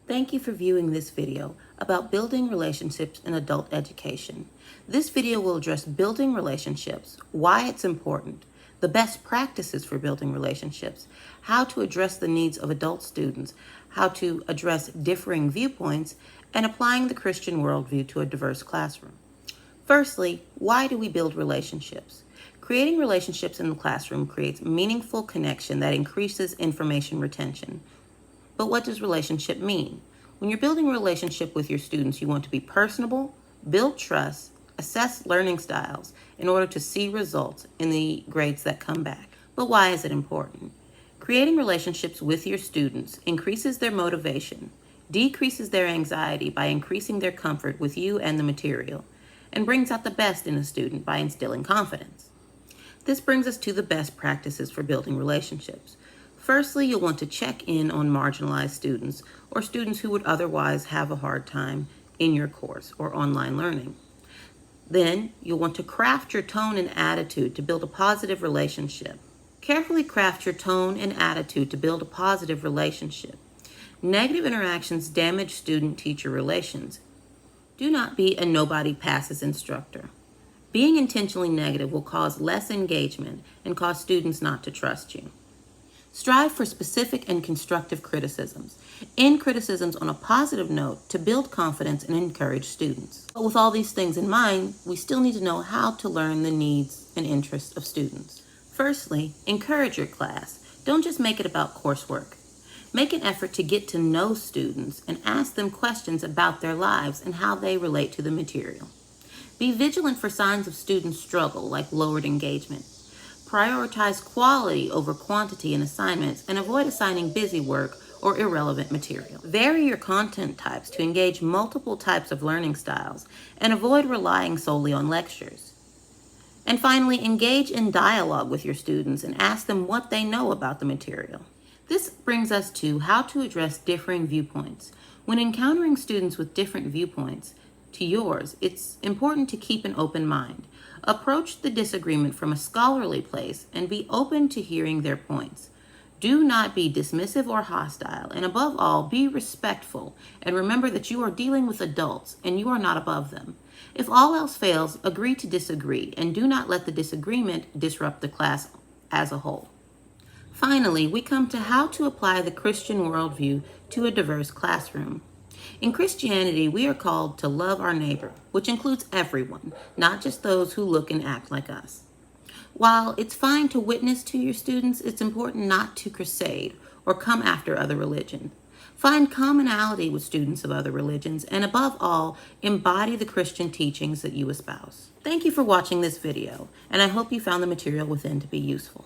Thank you for viewing this video about building relationships in adult education. This video will address building relationships, why it's important, the best practices for building relationships, how to address the needs of adult students, how to address differing viewpoints, and applying the Christian worldview to a diverse classroom. Firstly, why do we build relationships? Creating relationships in the classroom creates meaningful connection that increases information retention. But what does relationship mean? When you're building a relationship with your students, you want to be personable, build trust, assess learning styles in order to see results in the grades that come back. But why is it important? Creating relationships with your students increases their motivation, decreases their anxiety by increasing their comfort with you and the material, and brings out the best in a student by instilling confidence. This brings us to the best practices for building relationships. Firstly, you'll want to check in on marginalized students or students who would otherwise have a hard time in your course or online learning. Then, you'll want to craft your tone and attitude to build a positive relationship. Carefully craft your tone and attitude to build a positive relationship. Negative interactions damage student-teacher relations. Do not be a nobody passes instructor. Being intentionally negative will cause less engagement and cause students not to trust you. Strive for specific and constructive criticisms. End criticisms on a positive note to build confidence and encourage students. But with all these things in mind, we still need to know how to learn the needs and interests of students. Firstly, encourage your class. Don't just make it about coursework. Make an effort to get to know students and ask them questions about their lives and how they relate to the material. Be vigilant for signs of student struggle, like lowered engagement. Prioritize quality over quantity in assignments and avoid assigning busy work or irrelevant material. Vary your content types to engage multiple types of learning styles and avoid relying solely on lectures. And finally, engage in dialogue with your students and ask them what they know about the material. This brings us to how to address differing viewpoints. When encountering students with different viewpoints to yours, it's important to keep an open mind. Approach the disagreement from a scholarly place and be open to hearing their points. Do not be dismissive or hostile, and above all, be respectful and remember that you are dealing with adults and you are not above them. If all else fails, agree to disagree and do not let the disagreement disrupt the class as a whole. Finally, we come to how to apply the Christian worldview to a diverse classroom. In Christianity, we are called to love our neighbor, which includes everyone, not just those who look and act like us. While it's fine to witness to your students, it's important not to crusade or come after other religions. Find commonality with students of other religions, and above all, embody the Christian teachings that you espouse. Thank you for watching this video, and I hope you found the material within to be useful.